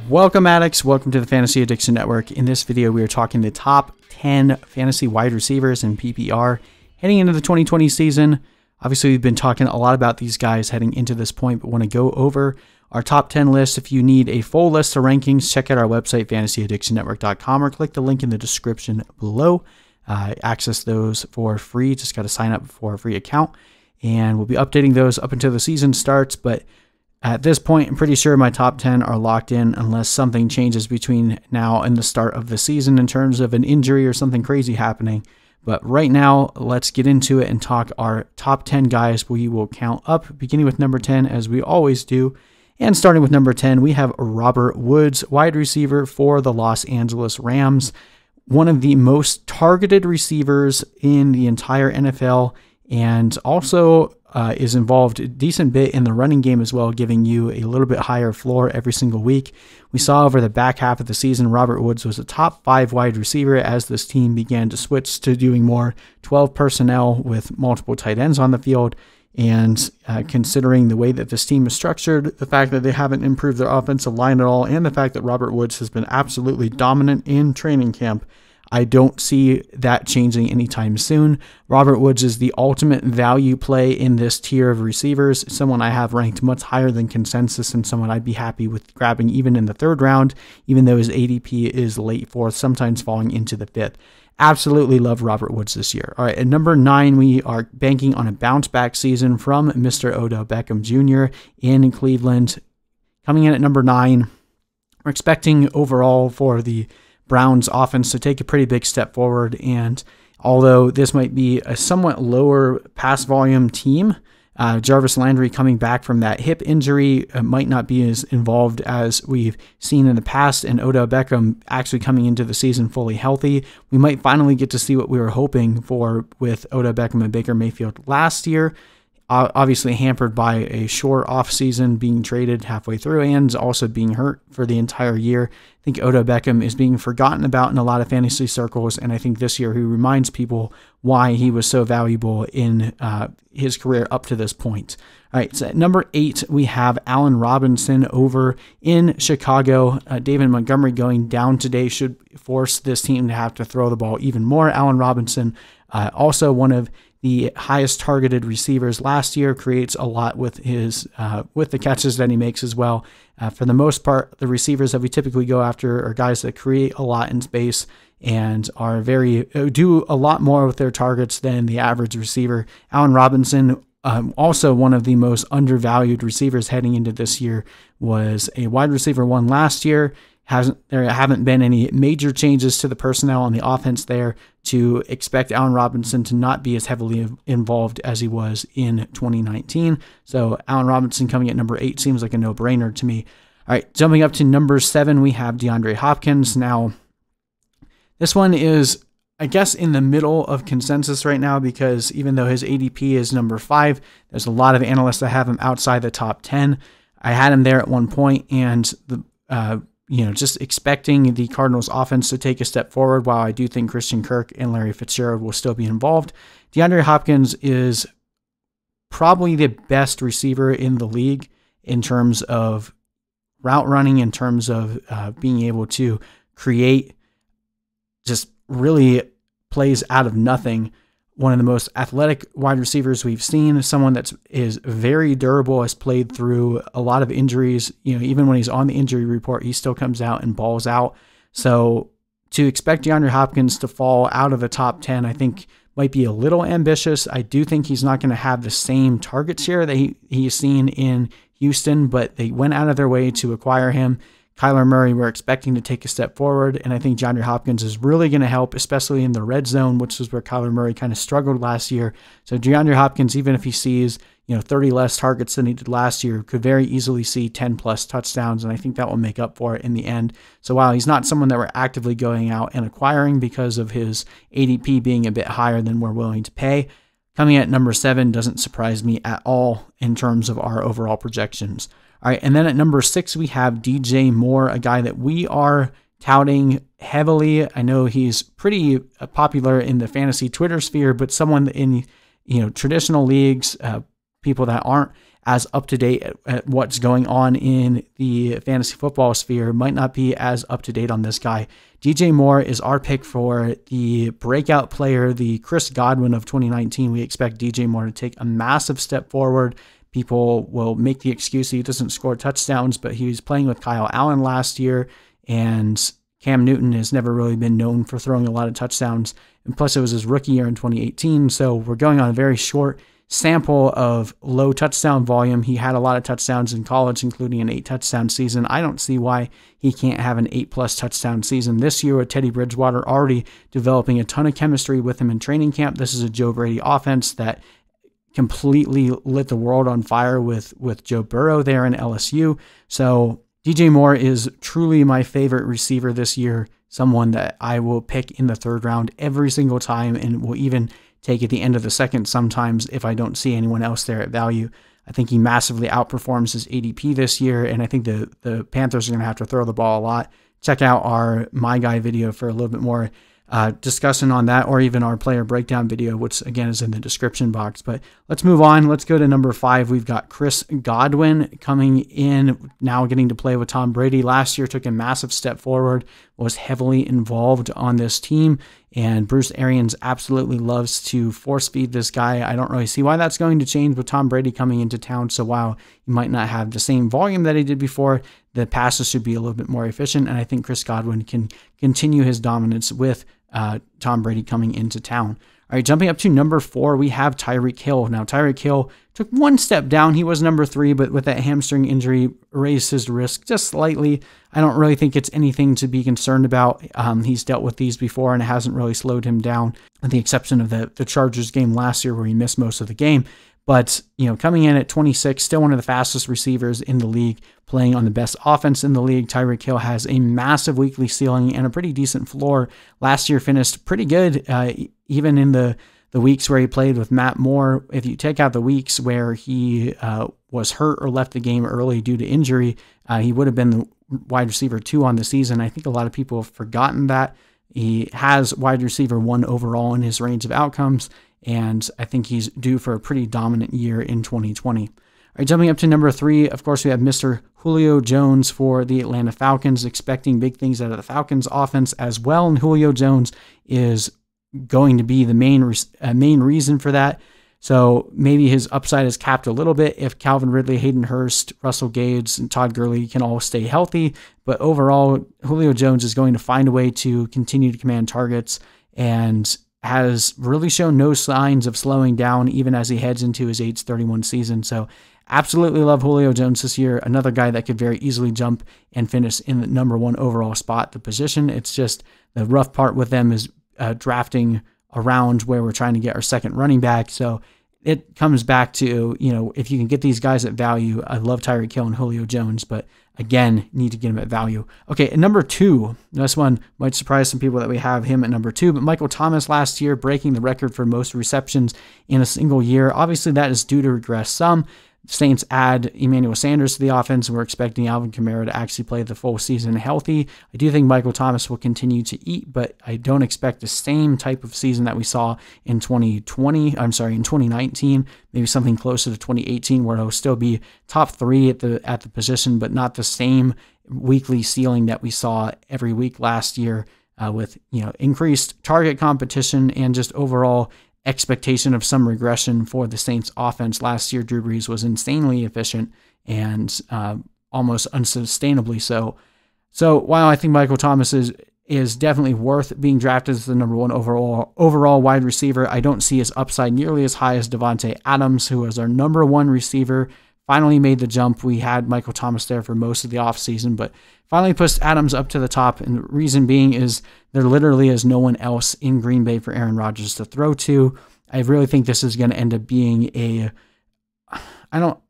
Welcome addicts, welcome to the Fantasy Addiction Network. In this video we are talking the top 10 fantasy wide receivers in PPR heading into the 2020 season. Obviously we've been talking a lot about these guys heading into this point, but want to go over our top 10 list. If you need a full list of rankings, check out our website fantasyaddictionnetwork.com or click the link in the description below. Access those for free, just got to sign up for a free account, and we'll be updating those up until the season starts. But at this point, I'm pretty sure my top 10 are locked in unless something changes between now and the start of the season in terms of an injury or something crazy happening. But right now, let's get into it and talk our top 10 guys. We will count up, beginning with number 10, as we always do. And starting with number 10, we have Robert Woods, wide receiver for the Los Angeles Rams. One of the most targeted receivers in the entire NFL, and also is involved a decent bit in the running game as well, giving you a little bit higher floor every single week. We saw over the back half of the season, Robert Woods was a top 5 wide receiver as this team began to switch to doing more 12 personnel with multiple tight ends on the field. And considering the way that this team is structured, the fact that they haven't improved their offensive line at all, and the fact that Robert Woods has been absolutely dominant in training camp, I don't see that changing anytime soon. Robert Woods is the ultimate value play in this tier of receivers, someone I have ranked much higher than consensus and someone I'd be happy with grabbing even in the 3rd round, even though his ADP is late 4th, sometimes falling into the 5th. Absolutely love Robert Woods this year. All right, at number 9, we are banking on a bounce-back season from Mr. Odell Beckham Jr. in Cleveland. Coming in at number 9, we're expecting overall for the Browns offense to take a pretty big step forward, and although this might be a somewhat lower pass volume team, Jarvis Landry coming back from that hip injury might not be as involved as we've seen in the past, and Odell Beckham actually coming into the season fully healthy. We might finally get to see what we were hoping for with Odell Beckham and Baker Mayfield last year. Obviously hampered by a short offseason, being traded halfway through and also being hurt for the entire year. I think Odell Beckham is being forgotten about in a lot of fantasy circles, and I think this year he reminds people why he was so valuable in his career up to this point. All right, so at number 8, we have Allen Robinson over in Chicago. David Montgomery going down today should force this team to have to throw the ball even more. Allen Robinson, also one of the highest targeted receivers last year, creates a lot with his with the catches that he makes as well. For the most part, the receivers that we typically go after are guys that create a lot in space and are do a lot more with their targets than the average receiver. Allen Robinson, also one of the most undervalued receivers heading into this year, was a wide receiver 1 last year. There haven't been any major changes to the personnel on the offense there to expect Allen Robinson to not be as heavily involved as he was in 2019. So Allen Robinson coming at number 8 seems like a no-brainer to me. All right, jumping up to number 7, we have DeAndre Hopkins. Now, this one is, I guess, in the middle of consensus right now, because even though his ADP is number 5, there's a lot of analysts that have him outside the top 10. I had him there at one point, and just expecting the Cardinals offense to take a step forward, while I do think Christian Kirk and Larry Fitzgerald will still be involved. DeAndre Hopkins is probably the best receiver in the league in terms of route running, in terms of being able to create just really plays out of nothing. One of the most athletic wide receivers we've seen, someone that is very durable, has played through a lot of injuries. Even when he's on the injury report, he still comes out and balls out. So to expect DeAndre Hopkins to fall out of the top 10, I think might be a little ambitious. I do think he's not going to have the same target share that he's seen in Houston, but they went out of their way to acquire him. Kyler Murray, we're expecting to take a step forward, and I think DeAndre Hopkins is really going to help, especially in the red zone, which is where Kyler Murray kind of struggled last year. So DeAndre Hopkins, even if he sees 30 less targets than he did last year, could very easily see 10+ touchdowns, and I think that will make up for it in the end. So while he's not someone that we're actively going out and acquiring because of his ADP being a bit higher than we're willing to pay, coming at number 7 doesn't surprise me at all in terms of our overall projections. All right, and then at number 6, we have DJ Moore, a guy that we are touting heavily. I know he's pretty popular in the fantasy Twitter sphere, but someone in traditional leagues, people that aren't as up to date at what's going on in the fantasy football sphere might not be as up to date on this guy. DJ Moore is our pick for the breakout player, the Chris Godwin of 2019. We expect DJ Moore to take a massive step forward. People will make the excuse he doesn't score touchdowns, but he was playing with Kyle Allen last year, and Cam Newton has never really been known for throwing a lot of touchdowns. And plus, it was his rookie year in 2018, so we're going on a very short sample of low touchdown volume. He had a lot of touchdowns in college, including an 8-touchdown season. I don't see why he can't have an 8+ touchdown season this year with Teddy Bridgewater already developing a ton of chemistry with him in training camp. This is a Joe Brady offense that completely lit the world on fire with Joe Burrow there in LSU. So DJ Moore is truly my favorite receiver this year, someone that I will pick in the 3rd round every single time, and will even take at the end of the 2nd sometimes if I don't see anyone else there at value. I think he massively outperforms his ADP this year, and I think the Panthers are going to have to throw the ball a lot. Check out our My Guy video for a little bit more discussion on that, or even our player breakdown video, which again is in the description box. But let's move on. Let's go to number 5. We've got Chris Godwin coming in, now getting to play with Tom Brady. Last year took a massive step forward, was heavily involved on this team, and Bruce Arians absolutely loves to force feed this guy. I don't really see why that's going to change with Tom Brady coming into town. So while he might not have the same volume that he did before, the passes should be a little bit more efficient, and I think Chris Godwin can continue his dominance with Tom Brady coming into town. All right, jumping up to number 4, we have Tyreek Hill. Now, Tyreek Hill took one step down. He was number 3, but with that hamstring injury, raised his risk just slightly. I don't really think it's anything to be concerned about. He's dealt with these before, and it hasn't really slowed him down, with the exception of the Chargers game last year where he missed most of the game. But, coming in at 26, still one of the fastest receivers in the league, playing on the best offense in the league. Tyreek Hill has a massive weekly ceiling and a pretty decent floor. Last year finished pretty good, even in the weeks where he played with Matt Moore. If you take out the weeks where he was hurt or left the game early due to injury, he would have been the wide receiver 2 on the season. I think a lot of people have forgotten that. He has wide receiver 1 overall in his range of outcomes, and I think he's due for a pretty dominant year in 2020. All right, jumping up to number 3, of course, we have Mr. Julio Jones for the Atlanta Falcons, expecting big things out of the Falcons offense as well, and Julio Jones is going to be the main reason for that. So maybe his upside is capped a little bit if Calvin Ridley, Hayden Hurst, Russell Gage, and Todd Gurley can all stay healthy. But overall, Julio Jones is going to find a way to continue to command targets, and has really shown no signs of slowing down even as he heads into his age 31 season. So absolutely love Julio Jones this year. Another guy that could very easily jump and finish in the number 1 overall spot, the position. It's just the rough part with them is drafting around where we're trying to get our second running back. So it comes back to, if you can get these guys at value. I love Tyreek Hill and Julio Jones, but again, need to get him at value. Okay, at number 2, this one might surprise some people that we have him at number 2, but Michael Thomas last year breaking the record for most receptions in a single year. Obviously, that is due to regress some. Saints add Emmanuel Sanders to the offense, and we're expecting Alvin Kamara to actually play the full season healthy. I do think Michael Thomas will continue to eat, but I don't expect the same type of season that we saw in 2019, maybe something closer to 2018, where he'll still be top 3 at the position, but not the same weekly ceiling that we saw every week last year, with increased target competition and just overall expectation of some regression for the Saints offense. Last year, Drew Brees was insanely efficient and almost unsustainably so. So while I think Michael Thomas is definitely worth being drafted as the number 1 overall wide receiver, I don't see his upside nearly as high as Davante Adams, who is our number 1 receiver. Finally made the jump. We had Michael Thomas there for most of the offseason, but finally pushed Adams up to the top. And the reason being is there literally is no one else in Green Bay for Aaron Rodgers to throw to. I really think this is going to end up being I don't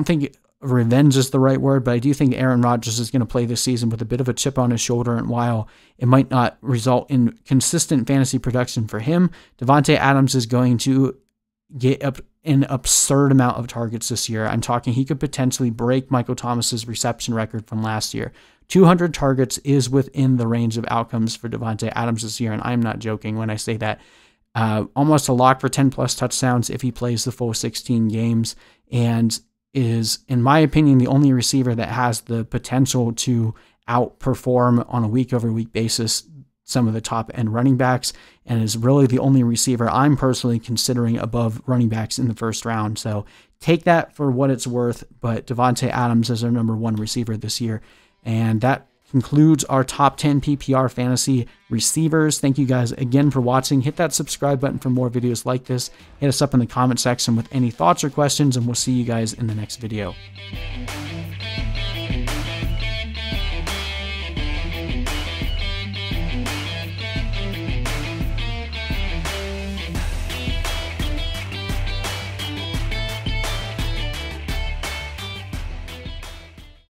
think revenge is the right word, but I do think Aaron Rodgers is going to play this season with a bit of a chip on his shoulder. And while it might not result in consistent fantasy production for him, Davante Adams is going to get up an absurd amount of targets this year. I'm talking he could potentially break Michael Thomas's reception record from last year. 200 targets is within the range of outcomes for Davante Adams this year, and I'm not joking when I say that. almost a lock for 10 plus touchdowns if he plays the full 16 games, and is, in my opinion, the only receiver that has the potential to outperform on a week-over-week basis some of the top-end running backs, and is really the only receiver I'm personally considering above running backs in the first round. So take that for what it's worth, but Davante Adams is our #1 receiver this year. And that concludes our top 10 PPR fantasy receivers. Thank you guys again for watching. Hit that subscribe button for more videos like this. Hit us up in the comment section with any thoughts or questions, and we'll see you guys in the next video.